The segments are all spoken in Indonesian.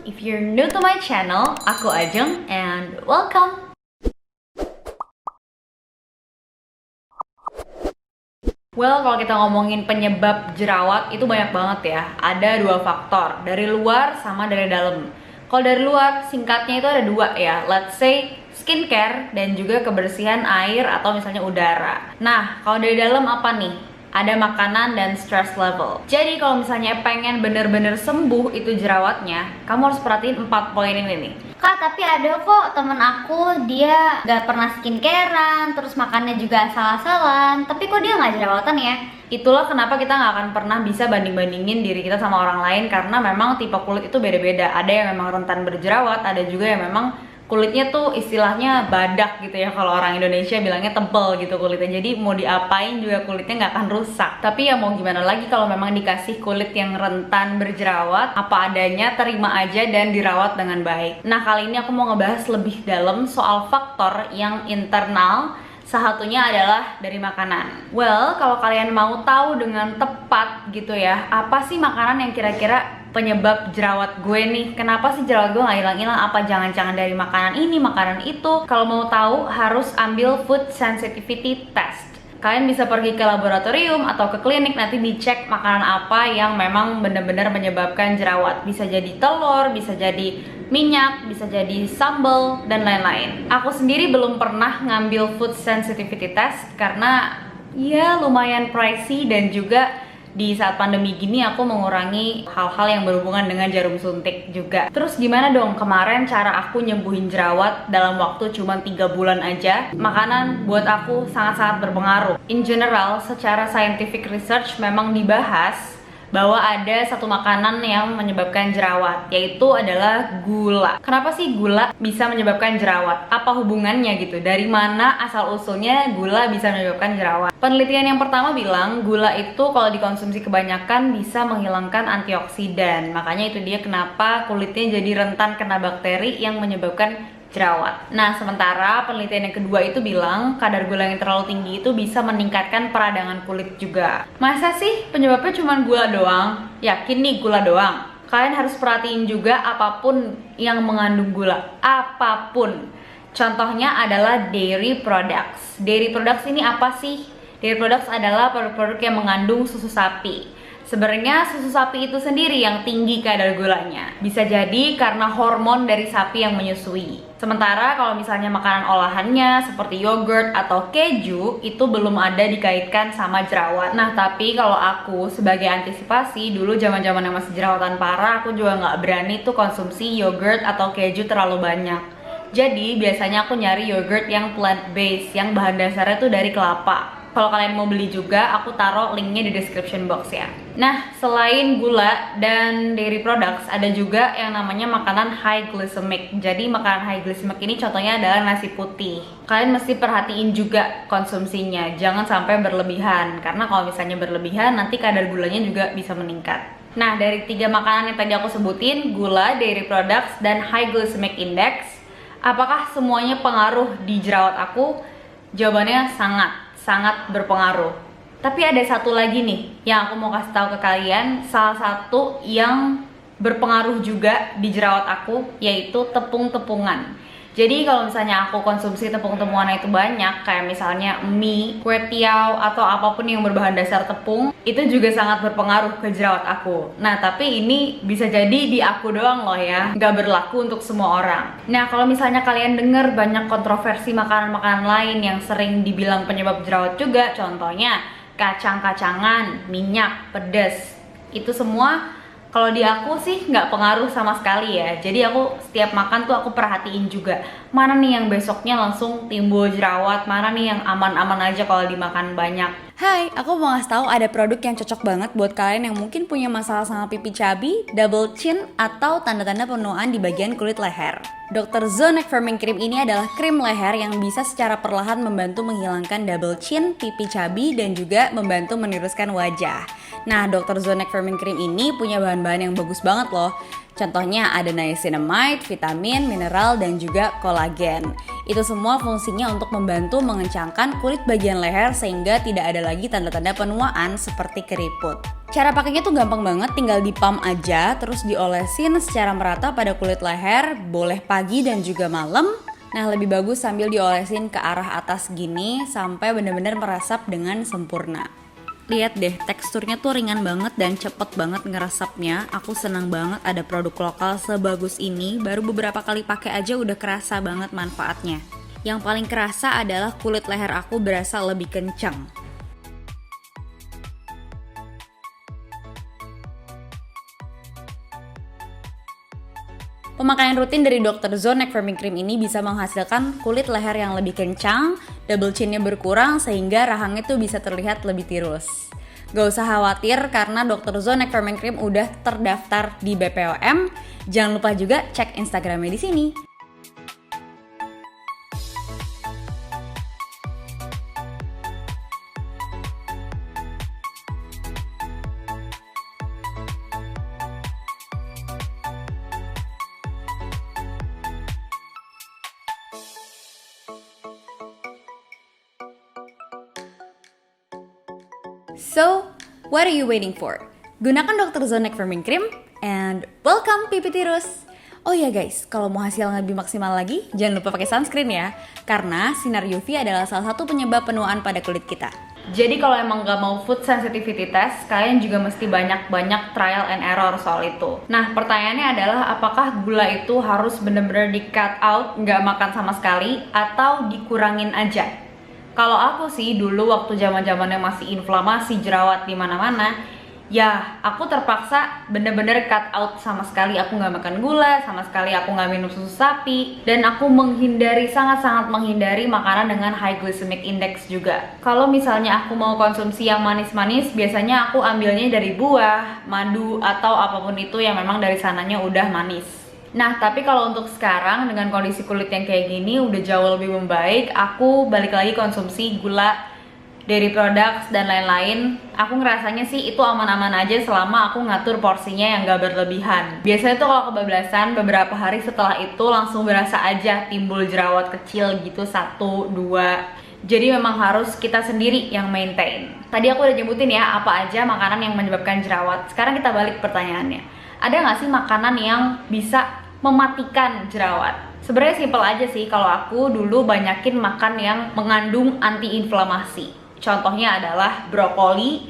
If you're new to my channel, aku Ajeng and welcome. Well, kalau kita ngomongin penyebab jerawat itu banyak banget ya. Ada dua faktor, dari luar sama dari dalam. Kalau dari luar, singkatnya itu ada dua ya. Let's say skincare dan juga kebersihan air atau misalnya udara. Nah, kalau dari dalam apa nih? Ada makanan dan stress level. Jadi kalau misalnya pengen bener-bener sembuh itu jerawatnya, kamu harus perhatiin 4 poin ini nih. Kak, tapi ada kok temen aku, dia gak pernah skincarean, terus makannya juga asal-asalan, tapi kok dia gak jerawatan ya? Itulah kenapa kita nggak akan pernah bisa banding-bandingin diri kita sama orang lain, karena memang tipe kulit itu beda-beda. Ada yang memang rentan berjerawat, ada juga yang memang kulitnya tuh istilahnya badak gitu ya, kalau orang Indonesia bilangnya tebel gitu kulitnya. Jadi mau diapain juga kulitnya nggak akan rusak. Tapi ya mau gimana lagi kalau memang dikasih kulit yang rentan berjerawat, apa adanya, terima aja dan dirawat dengan baik. Nah, kali ini aku mau ngebahas lebih dalam soal faktor yang internal. Salah satunya adalah dari makanan. Well, kalau kalian mau tahu dengan tepat gitu ya, apa sih makanan yang kira-kira penyebab jerawat gue nih? Kenapa sih jerawat gue nggak hilang-hilang? Apa jangan-jangan dari makanan ini, makanan itu? Kalau mau tahu harus ambil food sensitivity test. Kalian bisa pergi ke laboratorium atau ke klinik, nanti dicek makanan apa yang memang benar-benar menyebabkan jerawat. Bisa jadi telur, bisa jadi minyak, bisa jadi sambal, dan lain-lain. Aku sendiri belum pernah ngambil food sensitivity test karena ya lumayan pricey, dan juga di saat pandemi gini aku mengurangi hal-hal yang berhubungan dengan jarum suntik juga. Terus gimana dong kemarin cara aku nyembuhin jerawat dalam waktu cuma 3 bulan aja? Makanan buat aku sangat-sangat berpengaruh. In general, secara scientific research memang dibahas bahwa ada satu makanan yang menyebabkan jerawat, yaitu adalah gula. Kenapa sih gula bisa menyebabkan jerawat? Apa hubungannya gitu? Dari mana asal-usulnya gula bisa menyebabkan jerawat? Penelitian yang pertama bilang gula itu kalau dikonsumsi kebanyakan bisa menghilangkan antioksidan. Makanya itu dia kenapa kulitnya jadi rentan kena bakteri yang menyebabkan jerawat. Nah, sementara penelitian yang kedua itu bilang kadar gula yang terlalu tinggi itu bisa meningkatkan peradangan kulit juga. Masa sih penyebabnya cuma gula doang? Yakin nih gula doang? Kalian harus perhatiin juga apapun yang mengandung gula. Apapun. Contohnya adalah dairy products. Dairy products ini apa sih? Dairy products adalah produk-produk yang mengandung susu sapi. Sebenarnya susu sapi itu sendiri yang tinggi kadar gulanya. Bisa jadi karena hormon dari sapi yang menyusui. Sementara kalau misalnya makanan olahannya seperti yogurt atau keju itu belum ada dikaitkan sama jerawat. Nah, tapi kalau aku sebagai antisipasi, dulu zaman-zaman yang masih jerawatan parah, aku juga nggak berani tuh konsumsi yogurt atau keju terlalu banyak. Jadi biasanya aku nyari yogurt yang plant based, yang bahan dasarnya tuh dari kelapa. Kalau kalian mau beli juga, aku taruh linknya di description box ya. Nah, selain gula dan dairy products, ada juga yang namanya makanan high glycemic. Jadi makanan high glycemic ini contohnya adalah nasi putih. Kalian mesti perhatiin juga konsumsinya, jangan sampai berlebihan. Karena kalau misalnya berlebihan, nanti kadar gulanya juga bisa meningkat. Nah, dari 3 makanan yang tadi aku sebutin, gula, dairy products, dan high glycemic index, apakah semuanya pengaruh di jerawat aku? Jawabannya sangat berpengaruh. Tapi ada satu lagi nih yang aku mau kasih tahu ke kalian, salah satu yang berpengaruh juga di jerawat aku, yaitu tepung-tepungan. Jadi kalau misalnya aku konsumsi tepung-tepungan itu banyak, kayak misalnya mie, kue tiaw, atau apapun yang berbahan dasar tepung, itu juga sangat berpengaruh ke jerawat aku. Nah, tapi ini bisa jadi di aku doang loh ya, nggak berlaku untuk semua orang. Nah, kalau misalnya kalian dengar banyak kontroversi makanan-makanan lain yang sering dibilang penyebab jerawat juga, contohnya kacang-kacangan, minyak, pedas, itu semua kalau di aku sih nggak pengaruh sama sekali ya. Jadi aku setiap makan tuh aku perhatiin juga mana nih yang besoknya langsung timbul jerawat, mana nih yang aman-aman aja kalau dimakan banyak. Hai, aku mau ngasih tahu ada produk yang cocok banget buat kalian yang mungkin punya masalah sama pipi cabi, double chin, atau tanda-tanda penuaan di bagian kulit leher. Dr. Zonex Firming Cream ini adalah krim leher yang bisa secara perlahan membantu menghilangkan double chin, pipi cabi, dan juga membantu meniruskan wajah. Nah, Dr. Zonex Firming Cream ini punya bahan-bahan yang bagus banget loh. Contohnya ada niacinamide, vitamin, mineral, dan juga kolagen. Itu semua fungsinya untuk membantu mengencangkan kulit bagian leher sehingga tidak ada lagi tanda-tanda penuaan seperti keriput. Cara pakainya tuh gampang banget, tinggal di pump aja, terus diolesin secara merata pada kulit leher, boleh pagi dan juga malam. Nah, lebih bagus sambil diolesin ke arah atas gini sampai benar-benar meresap dengan sempurna. Lihat deh, teksturnya tuh ringan banget dan cepet banget ngeresapnya. Aku senang banget ada produk lokal sebagus ini, baru beberapa kali pakai aja udah kerasa banget manfaatnya. Yang paling kerasa adalah kulit leher aku berasa lebih kencang. Pemakaian rutin dari Dr. Zone Neck Firming Cream ini bisa menghasilkan kulit leher yang lebih kencang, double chinnya berkurang sehingga rahangnya tuh bisa terlihat lebih tirus. Gak usah khawatir karena Dr. Zone Neck Firming Cream udah terdaftar di BPOM. Jangan lupa juga cek Instagramnya di sini. So, what are you waiting for? Gunakan Dr. Zone Neck Firming Cream and welcome pipi tirus. Oh ya guys, kalau mau hasil yang lebih maksimal lagi, jangan lupa pakai sunscreen ya. Karena sinar UV adalah salah satu penyebab penuaan pada kulit kita. Jadi kalau emang gak mau food sensitivity test, kalian juga mesti banyak-banyak trial and error soal itu. Nah, pertanyaannya adalah apakah gula itu harus bener-bener di cut out, gak makan sama sekali, atau dikurangin aja? Kalau aku sih dulu waktu zaman-zamannya masih inflamasi jerawat di mana-mana, ya aku terpaksa bener-bener cut out sama sekali. Aku nggak makan gula, sama sekali aku nggak minum susu sapi, dan aku sangat-sangat menghindari makanan dengan high glycemic index juga. Kalau misalnya aku mau konsumsi yang manis-manis, biasanya aku ambilnya dari buah, madu, atau apapun itu yang memang dari sananya udah manis. Nah, tapi kalau untuk sekarang dengan kondisi kulit yang kayak gini udah jauh lebih membaik, aku balik lagi konsumsi gula, dairy products, dan lain-lain. Aku ngerasanya sih itu aman-aman aja selama aku ngatur porsinya yang gak berlebihan. Biasanya tuh kalau kebablasan, beberapa hari setelah itu langsung berasa aja timbul jerawat kecil gitu, 1, 2. Jadi memang harus kita sendiri yang maintain. Tadi aku udah nyebutin ya apa aja makanan yang menyebabkan jerawat. Sekarang kita balik pertanyaannya. Ada nggak sih makanan yang bisa mematikan jerawat? Sebenarnya simpel aja sih. Kalau aku dulu banyakin makan yang mengandung antiinflamasi. Contohnya adalah brokoli,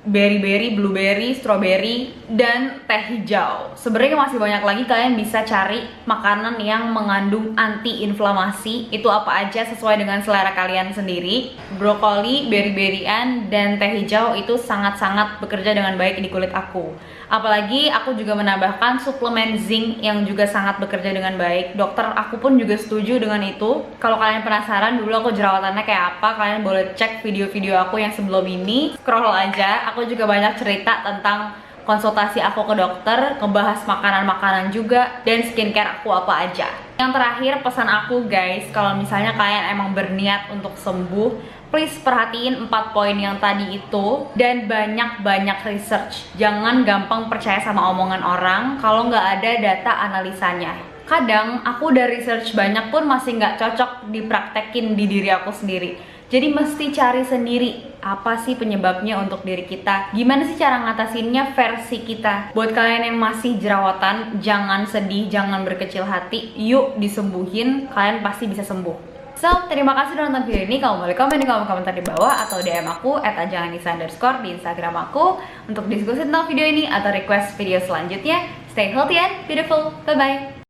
berry-berry, blueberry, strawberry, dan teh hijau. Sebenarnya masih banyak lagi, kalian bisa cari makanan yang mengandung antiinflamasi. Itu apa aja sesuai dengan selera kalian sendiri. Brokoli, berry-berryan, dan teh hijau itu sangat-sangat bekerja dengan baik di kulit aku. Apalagi aku juga menambahkan suplemen zinc yang juga sangat bekerja dengan baik. Dokter aku pun juga setuju dengan itu. Kalau kalian penasaran dulu aku jerawatannya kayak apa, kalian boleh cek video-video aku yang sebelum ini. Scroll aja, aku juga banyak cerita tentang konsultasi aku ke dokter, ngebahas makanan-makanan juga, dan skincare aku apa aja. Yang terakhir pesan aku guys, kalau misalnya kalian emang berniat untuk sembuh, please perhatiin 4 poin yang tadi itu dan banyak-banyak research. Jangan gampang percaya sama omongan orang kalau nggak ada data analisanya. Kadang aku udah research banyak pun masih nggak cocok dipraktekin di diri aku sendiri. Jadi mesti cari sendiri apa sih penyebabnya untuk diri kita, gimana sih cara ngatasinnya versi kita. Buat kalian yang masih jerawatan, jangan sedih, jangan berkecil hati, yuk disembuhin, kalian pasti bisa sembuh. So, terima kasih udah nonton video ini. Kamu boleh komen di kolom komentar di bawah atau DM aku @ajanganisa_ di Instagram aku untuk diskusi tentang video ini atau request video selanjutnya. Stay healthy and beautiful, bye bye.